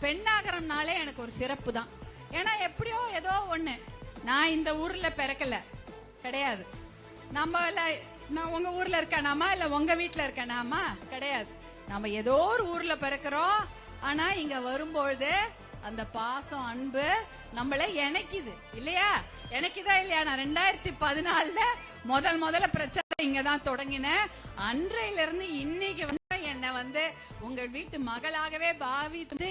பெண்ணாகரம்னாலே எனக்கு ஒரு சிறப்பு தான். ஏன்னா எப்படியோ ஏதோ ஒண்ணு, நான் இந்த ஊர்ல பிறக்கல கிடையாது. நான் உங்க ஊர்ல இருக்கானாமா இல்ல உங்க வீட்டுல இருக்கானாமா கிடையாது. நம்ம ஏதோ ஒரு ஊர்ல பிறக்கிறோம். ஆனா இங்க வரும்பொழுது அந்த பாசம் அன்பு நம்மள இணைக்குது இல்லையா? எனக்குதா இல்லையா? நான் 2014 முதல்ல பிரச்சாரம் இங்கதான் தொடங்கினேன். அன்றையில இருந்து இன்னைக்கு என்ன உங்கள் வீட்டு மகளாகவே பாவித்து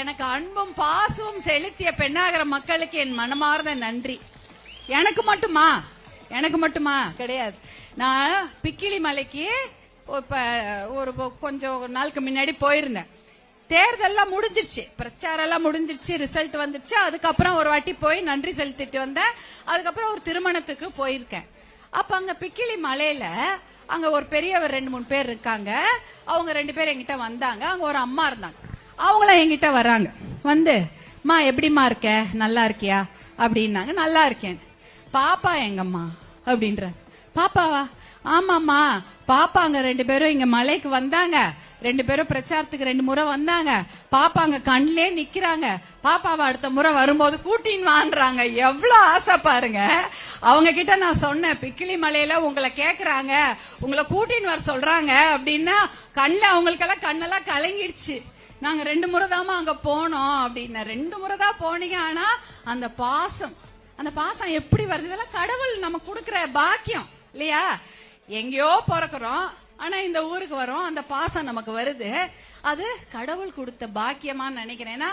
எனக்கு அன்பும் பாசமும் செலுத்திய பெண்ணாகிற மக்களுக்கு என் மனமார்ந்த நன்றி. எனக்கு மட்டுமா கிடையாது. நான் பிக்கிலி மலைக்கு இப்ப ஒரு கொஞ்சம் நாளுக்கு முன்னாடி போயிருந்தேன். தேர்தல்லாம் முடிஞ்சிருச்சு, பிரச்சாரம் எல்லாம் முடிஞ்சிருச்சு, ரிசல்ட் வந்துருச்சு. அதுக்கப்புறம் ஒரு வாட்டி போய் நன்றி செலுத்திட்டு வந்தேன். அதுக்கப்புறம் ஒரு திருமணத்துக்கு போயிருக்கேன். அப்ப அங்க பிக்கிலி மலையில அங்க ஒரு பெரியவர் 2-3 பேர் இருக்காங்க. அவங்க 2 பேர் என்கிட்ட வந்தாங்க. அங்க ஒரு அம்மா இருந்தாங்க. அவங்களும் என்கிட்ட வர்றாங்க. மா எப்படிமா இருக்க, நல்லா இருக்கியா அப்படின்னாங்க. நல்லா இருக்கேன். பாப்பா எங்கம்மா அப்படின்ற. பாப்பாவா? ஆமாம்மா, பாப்பா அங்க 2 பேரும் இங்க மலைக்கு வந்தாங்க. 2 பேரும் பிரச்சாரத்துக்கு 2 முறை வந்தாங்க. பாப்பா அங்க கண்ணிலே நிக்கிறாங்க. பாப்பாவை அடுத்த முறை வரும்போது கூட்டின்னு வாங்குறாங்க. எவ்வளவு ஆசை பாருங்க. அவங்க கிட்ட நான் சொன்னேன், பிக்கிலி மலையில உங்களை கேக்குறாங்க, உங்களை கூட்டின்னு வர சொல்றாங்க அப்படின்னா கண்ணுல அவங்களுக்கெல்லாம் கண்ணெல்லாம் கலங்கிடுச்சு. நாங்க 2 முறை தாமா அங்க போனோம் அப்படின்னா. 2 முறை தான் போனீங்க. ஆனா அந்த பாசம் எப்படி வருது? இதெல்லாம் கடவுள் நம்ம கொடுக்கிற பாக்கியம் இல்லையா? எங்கேயோ பிறக்கிறோம், ஆனா இந்த ஊருக்கு வரோம், அந்த பாசம் நமக்கு வருது. அது கடவுள் கொடுத்த பாக்கியமா நினைக்கிறேன்.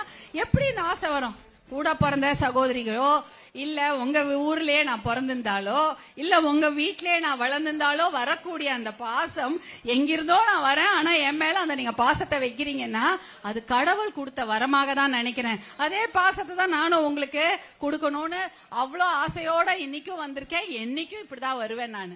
எப்படி இந்த ஆசை வரும்? கூட பிறந்த சகோதரிகளோ இல்ல உங்க ஊர்லயே நான் பிறந்திருந்தாலோ இல்ல உங்க வீட்லயே நான் வளர்ந்திருந்தாலோ வரக்கூடிய அந்த பாசம், எங்கிருந்தோ நான் வரேன், ஆனா என் மேல அந்த நீங்க பாசத்தை வைக்கிறீங்கன்னா அது கடவுள் கொடுத்த வரமாக தான் நினைக்கிறேன். அதே பாசத்தை தான் நானும் உங்களுக்கு கொடுக்கணும்னு அவ்வளோ ஆசையோட இன்னைக்கும் வந்திருக்கேன். என்னைக்கும் இப்படிதான் வருவேன் நான்.